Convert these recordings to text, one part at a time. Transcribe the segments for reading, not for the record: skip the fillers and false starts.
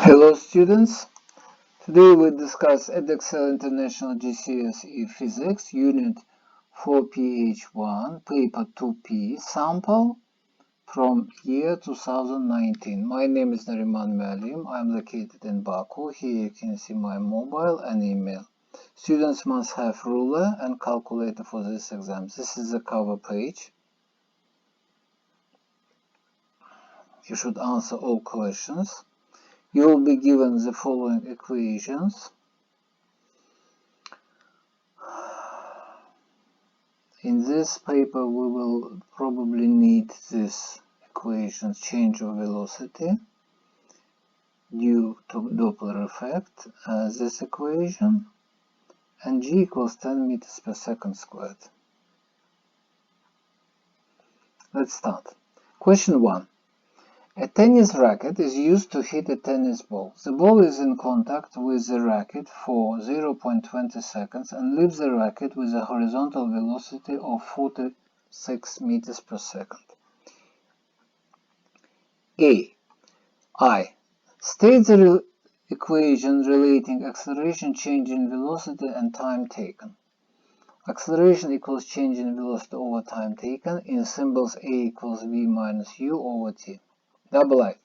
Hello students, today we discuss Edexcel International GCSE Physics Unit 4 PH1 Paper 2P Sample from year 2019. My name is Nariman Malim. I am located in Baku. Here you can see my mobile and email. Students must have ruler and calculator for this exam. This is the cover page. You should answer all questions. You will be given the following equations. In this paper we will probably need this equation, change of velocity due to Doppler effect, this equation, and g equals 10 meters per second squared. Let's start. Question 1. A tennis racket is used to hit a tennis ball. The ball is in contact with the racket for 0.20 seconds and leaves the racket with a horizontal velocity of 46 meters per second. I. State the equation relating acceleration, change in velocity, and time taken. Acceleration equals change in velocity over time taken in symbols A equals v minus u over t. I.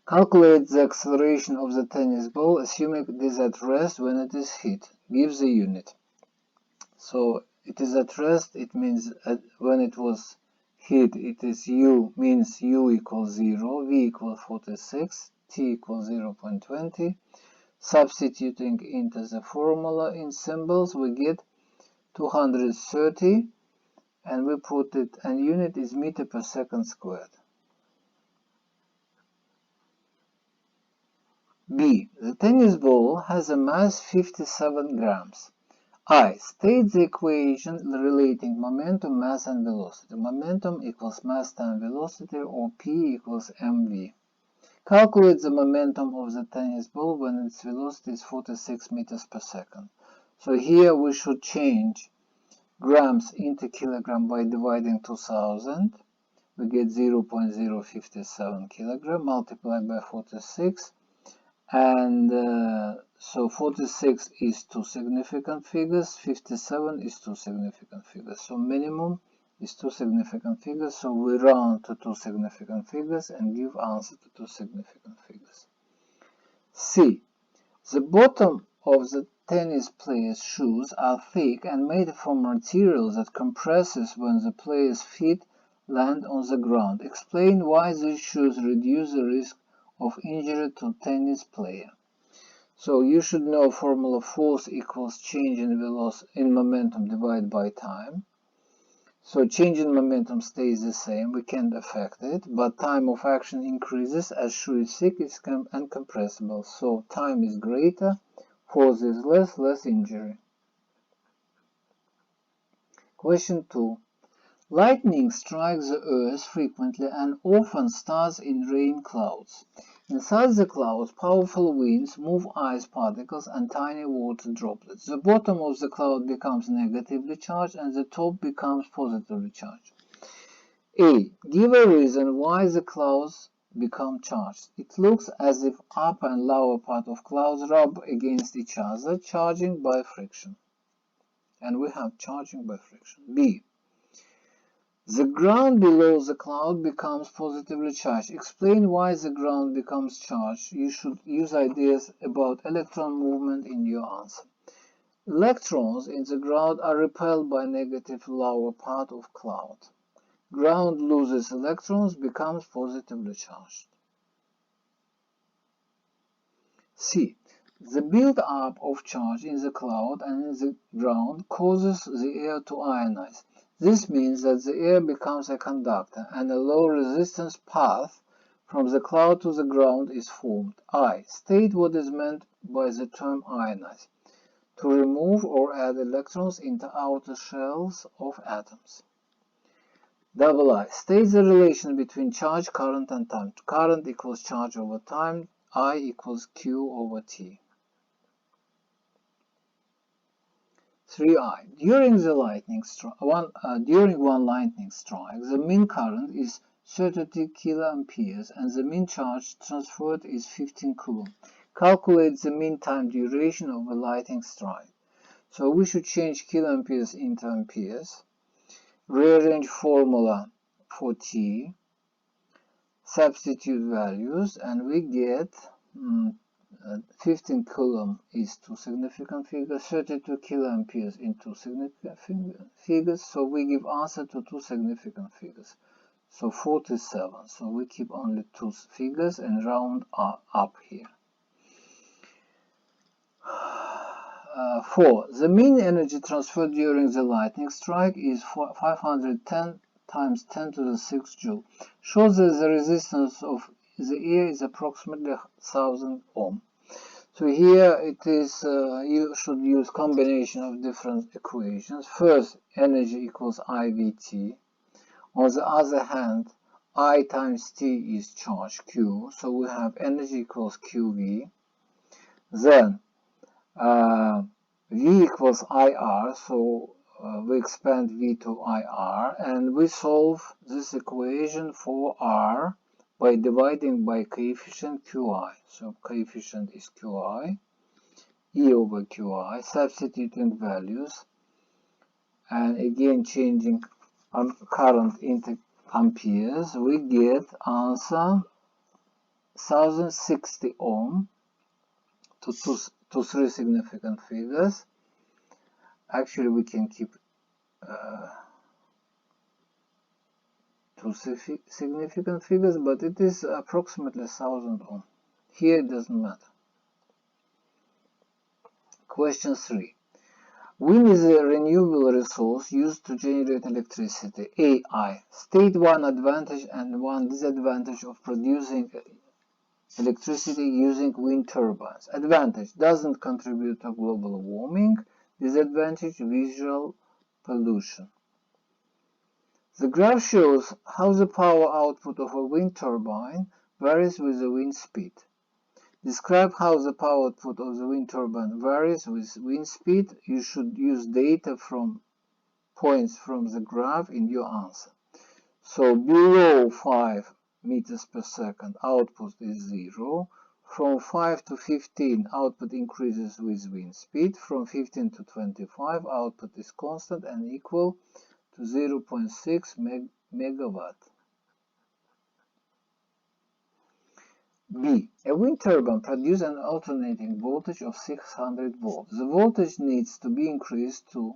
Calculate the acceleration of the tennis ball, assuming it is at rest when it is hit. Give the unit. So it is at rest, it means when it was hit, it is u, means u equals 0, v equals 46, t equals 0.20. Substituting into the formula in symbols, we get 230, and we put it, and unit is meter per second squared. B. The tennis ball has a mass 57 grams. I. State the equation relating momentum, mass, and velocity. Momentum equals mass times velocity, or P equals mv. Calculate the momentum of the tennis ball when its velocity is 46 meters per second. So here we should change grams into kilogram by dividing 2000. We get 0.057 kilogram multiplied by 46. And so 46 is two significant figures, 57 is two significant figures. So minimum is two significant figures, so we round to two significant figures and give answer to two significant figures. C. The bottom of the tennis player's shoes are thick and made from material that compresses when the player's feet land on the ground. Explain why these shoes reduce the risk of injury to tennis player. So you should know formula force equals change in velocity in momentum divided by time. So change in momentum stays the same, we can't affect it, but time of action increases as shoe is thick and compressible. So time is greater, force is less injury. Question 2. Lightning strikes the earth frequently and often starts in rain clouds. Inside the clouds, powerful winds move ice particles and tiny water droplets. The bottom of the cloud becomes negatively charged and the top becomes positively charged. A. Give a reason why the clouds become charged. It looks as if upper and lower part of clouds rub against each other, charging by friction. And we have charging by friction. B. The ground below the cloud becomes positively charged. Explain why the ground becomes charged. You should use ideas about electron movement in your answer. Electrons in the ground are repelled by negative lower part of cloud. Ground loses electrons, becomes positively charged. C. The build-up of charge in the cloud and in the ground causes the air to ionize. This means that the air becomes a conductor and a low resistance path from the cloud to the ground is formed. I. State what is meant by the term ionize. To remove or add electrons into outer shells of atoms. I. State the relation between charge, current, and time. Current equals charge over time. I equals Q over T. 3I. During one lightning strike, the mean current is 32 kiloamperes, and the mean charge transferred is 15 coulomb. Calculate the mean time duration of a lightning strike. So we should change kiloamperes into amperes, rearrange formula for T, substitute values, and we get 15 coulomb is 2 significant figures, 32 kiloamperes in 2 significant figures, so we give answer to 2 significant figures. So 47, so we keep only 2 figures and round up here. 4. The mean energy transferred during the lightning strike is 510 times 10 to the 6 joule. Shows that the resistance of the air is approximately 1000 ohm. So here it is, you should use combination of different equations. First, energy equals IVT. On the other hand, I times T is charge Q, so we have energy equals QV. Then V equals IR, so we expand V to IR, and we solve this equation for R by dividing by coefficient Qi. So coefficient is Qi, E over Qi, substituting values, and again changing current into amperes, we get answer 1060 ohm to 3 significant figures. Actually, we can keep 2 significant figures, but it is approximately 1000 ohm. Here it doesn't matter. Question 3. Wind is a renewable resource used to generate electricity. AI. State one advantage and one disadvantage of producing electricity using wind turbines. Advantage: doesn't contribute to global warming. Disadvantage: visual pollution. The graph shows how the power output of a wind turbine varies with the wind speed. Describe how the power output of the wind turbine varies with wind speed. You should use data from points from the graph in your answer. So below 5 meters per second, output is 0. From 5 to 15, output increases with wind speed. From 15 to 25, output is constant and equal to 0.6 megawatt. B. A wind turbine produces an alternating voltage of 600 volts. The voltage needs to be increased to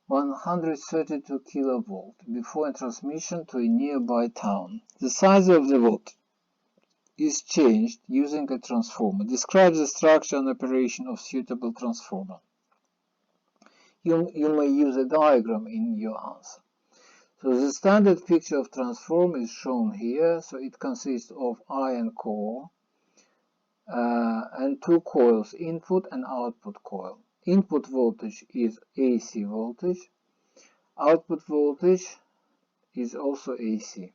132 kilovolt before transmission to a nearby town. The size of the voltage is changed using a transformer. Describe the structure and operation of suitable transformer. You may use a diagram in your answer. So the standard picture of transformer is shown here. So it consists of iron core and 2 coils, input and output coil. Input voltage is AC voltage. Output voltage is also AC.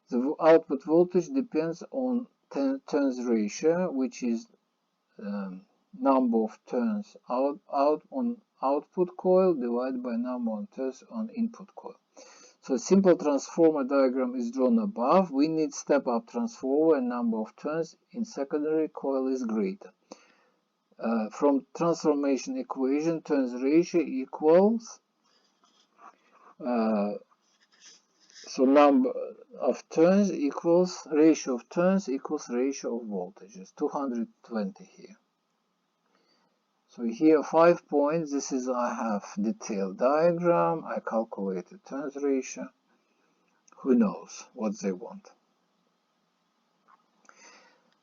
The output voltage depends on turns ratio, which is number of turns on output coil divided by number of turns on input coil. So a simple transformer diagram is drawn above. We need step-up transformer and number of turns in secondary coil is greater. From transformation equation, turns ratio equals so number of turns equals ratio of turns equals ratio of voltages, 220 here. So here 5 points. This is I have detailed diagram. I calculated turns ratio. Who knows what they want?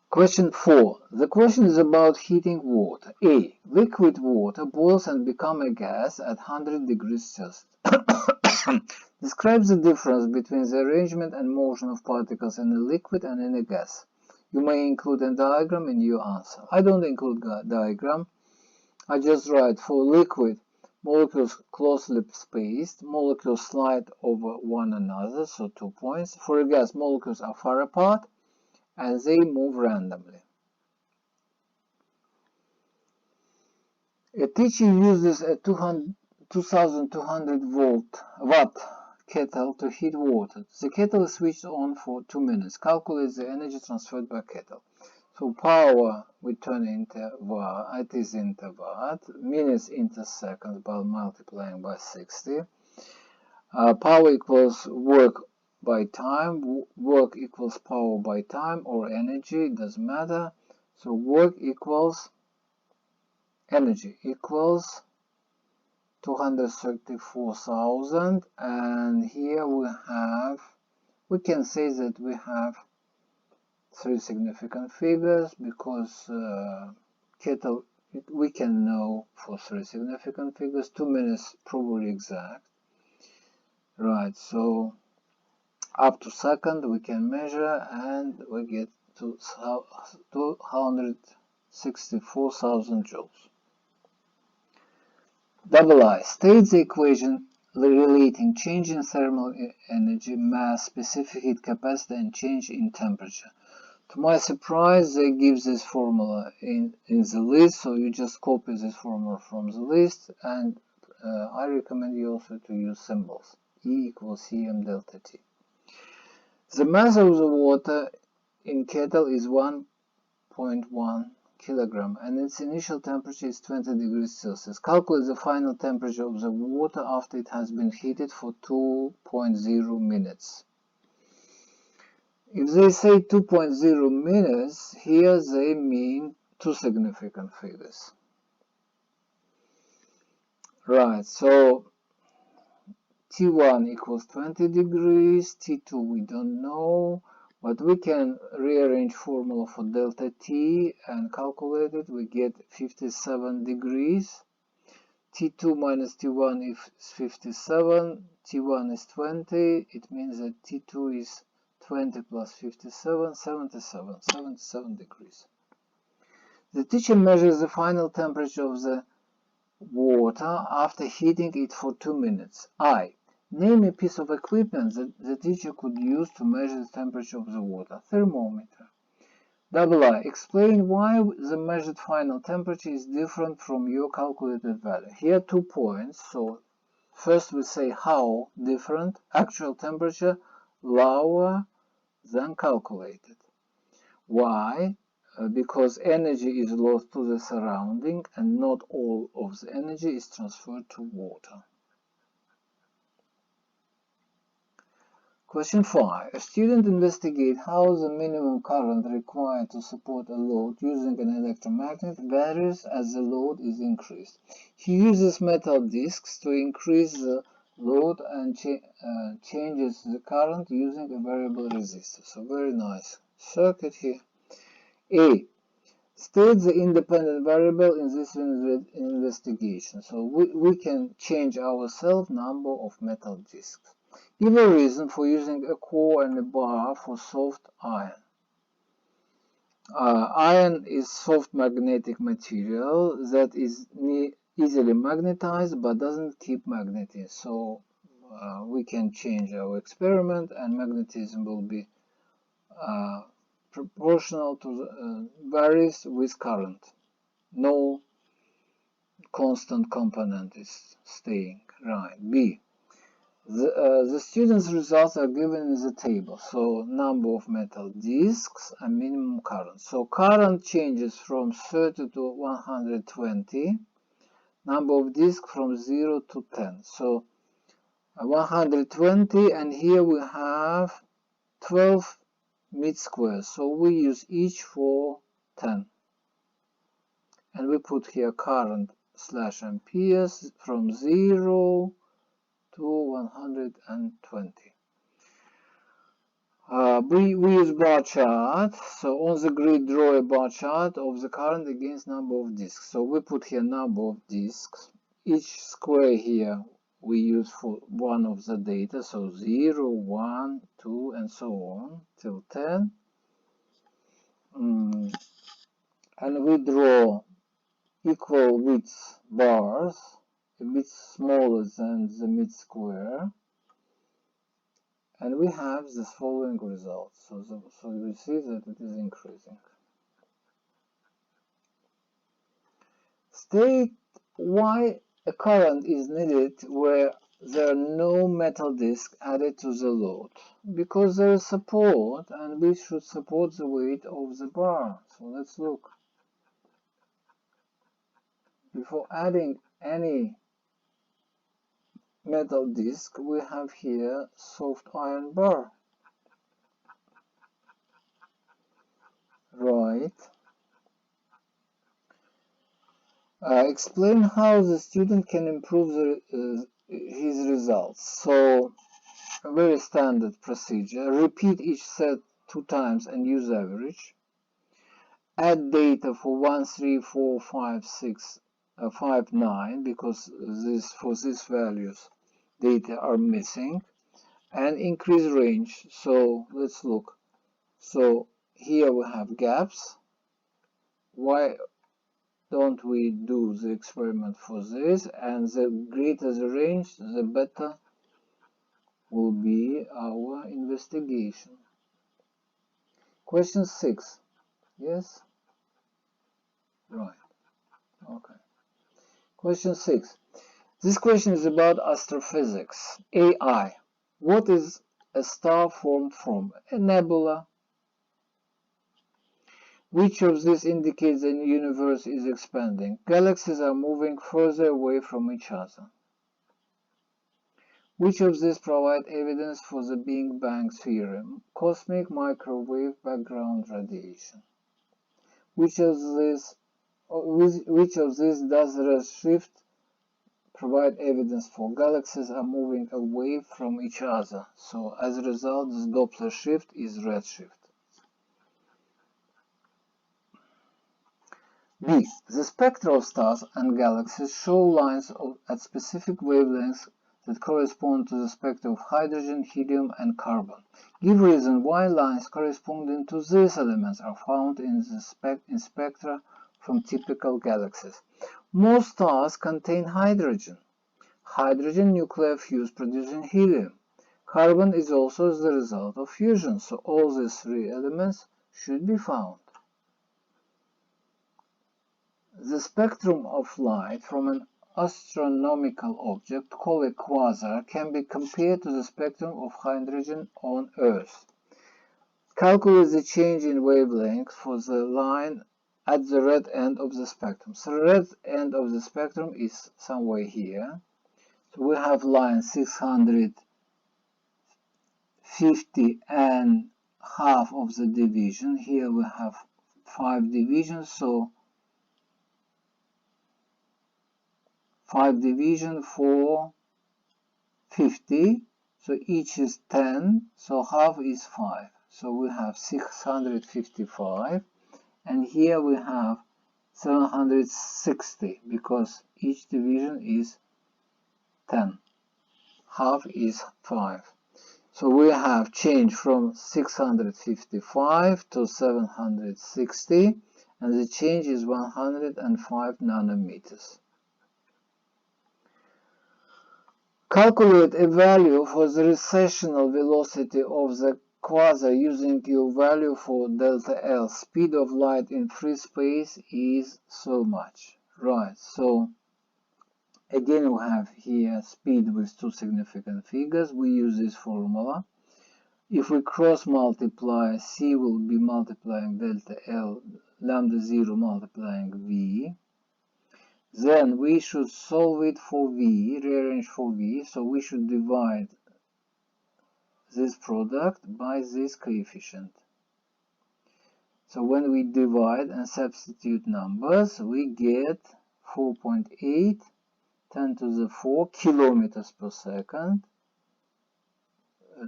Question 4. The question is about heating water. A. Liquid water boils and becomes a gas at 100 degrees Celsius. Describes the difference between the arrangement and motion of particles in a liquid and in a gas. You may include a diagram in your answer. I don't include a diagram. I just write for liquid, molecules closely spaced, molecules slide over one another, so 2 points. For a gas, molecules are far apart and they move randomly. A teacher uses a 2200 watt kettle to heat water. The kettle is switched on for 2 minutes. Calculate the energy transferred by kettle. So power we turn into watt, it is into watt, minutes into seconds by multiplying by 60. Power equals work by time, work equals power by time or energy, it doesn't matter. So work equals energy equals 234,000, and here we can say that we have three significant figures because kettle we can know for three significant figures. 2 minutes probably exact, right? So up to second we can measure and we get to 264,000 joules. I. State the equation relating change in thermal energy, mass, specific heat capacity, and change in temperature. To my surprise, they give this formula in the list, so you just copy this formula from the list, and I recommend you also to use symbols. E equals Cm delta T. The mass of the water in kettle is 1.1 kilogram, and its initial temperature is 20 degrees Celsius. Calculate the final temperature of the water after it has been heated for 2.0 minutes. If they say 2.0 minutes, here they mean two significant figures. Right, so T1 equals 20 degrees, T2 we don't know, but we can rearrange formula for delta T and calculate it. We get 57 degrees. T2 minus T1 is 57, T1 is 20, it means that T2 is 20 plus 57, 77 degrees. The teacher measures the final temperature of the water after heating it for 2 minutes. I. Name a piece of equipment that the teacher could use to measure the temperature of the water. Thermometer. I. Explain why the measured final temperature is different from your calculated value. Here 2 points. So first we say how different. Actual temperature lower than calculated. Why? Because energy is lost to the surrounding and not all of the energy is transferred to water. Question 5. A student investigates how the minimum current required to support a load using an electromagnet varies as the load is increased. He uses metal discs to increase the load and changes the current using a variable resistor. So very nice circuit here. A. State the independent variable in this investigation. So we can change ourselves number of metal discs. Give a reason for using a core and a bar for soft iron. Iron is soft magnetic material that is easily magnetized but doesn't keep magnetism. So we can change our experiment and magnetism will be proportional to the varies with current. No constant component is staying. Right. B. The student's results are given in the table. So number of metal discs and minimum current. So current changes from 30 to 120. Number of discs from 0 to 10. So 120, and here we have 12 mid squares. So we use each for 10. And we put here current slash amperes from 0 to 120. We use bar chart. So on the grid draw a bar chart of the current against number of discs. So we put here number of discs. Each square here we use for one of the data. So 0, 1, 2 and so on till 10. And we draw equal width bars, a bit smaller than the mid square, and we have the following results. So you see that it is increasing. State why a current is needed where there are no metal discs added to the load because there is support and we should support the weight of the bar. So let's look. Before adding any metal disc, we have here soft iron bar. Right. Explain how the student can improve his results. So, a very standard procedure. Repeat each set 2 times and use average. Add data for 1, 3, 4, 5, 6, 5, 9 because for these values data are missing. And increase range. So let's look. So here we have gaps. Why don't we do the experiment for this? And the greater the range, the better will be our investigation. Question 6. Yes? Right. Okay. Question 6. This question is about astrophysics. AI. What is a star formed from? A nebula. Which of these indicates the universe is expanding? Galaxies are moving further away from each other. Which of these provide evidence for the Big Bang theorem? Cosmic microwave background radiation. Which of these does redshift provide evidence for? Galaxies are moving away from each other. So as a result, this Doppler shift is redshift. B. The spectra of stars and galaxies show lines at specific wavelengths that correspond to the spectra of hydrogen, helium, and carbon. Give reason why lines corresponding to these elements are found in spectra from typical galaxies. Most stars contain hydrogen. Hydrogen nuclei fuse producing helium. Carbon is also the result of fusion, so all these 3 elements should be found. The spectrum of light from an astronomical object called a quasar can be compared to the spectrum of hydrogen on Earth. Calculate the change in wavelength for the line at the red end of the spectrum. So the red end of the spectrum is somewhere here. So we have line 650 and half of the division. Here we have 5 divisions, so 5 division for 50, so each is 10, so half is 5. So we have 655, and here we have 760, because each division is 10. Half is 5. So we have change from 655 to 760, and the change is 105 nanometers. Calculate a value for the recessional velocity of the quasar using your value for delta L. Speed of light in free space is so much. Right, so again we have here speed with 2 significant figures. We use this formula. If we cross multiply, C will be multiplying delta L, lambda 0 multiplying V. Then we should solve it for V, rearrange for V, so we should divide this product by this coefficient. So when we divide and substitute numbers, we get 4.8, 10 to the 4 kilometers per second,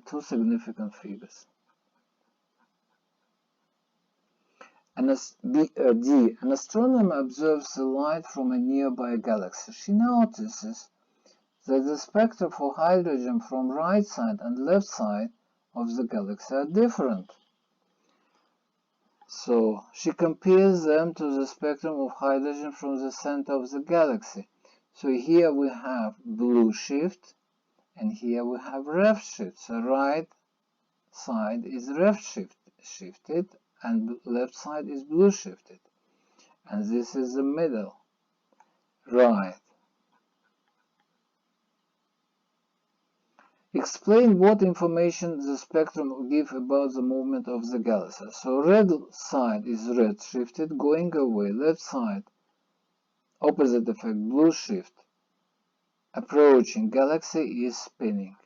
2 significant figures. D. An astronomer observes the light from a nearby galaxy. She notices that the spectra for hydrogen from right side and left side of the galaxy are different. So she compares them to the spectrum of hydrogen from the center of the galaxy. So here we have blue shift and here we have red shift. So right side is red shifted and left side is blue shifted. And this is the middle. Right. Explain what information the spectrum gives about the movement of the galaxy. So red side is red shifted, going away. Left side, opposite effect, blue shift. Approaching galaxy is spinning.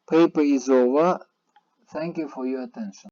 Paper is over. Thank you for your attention.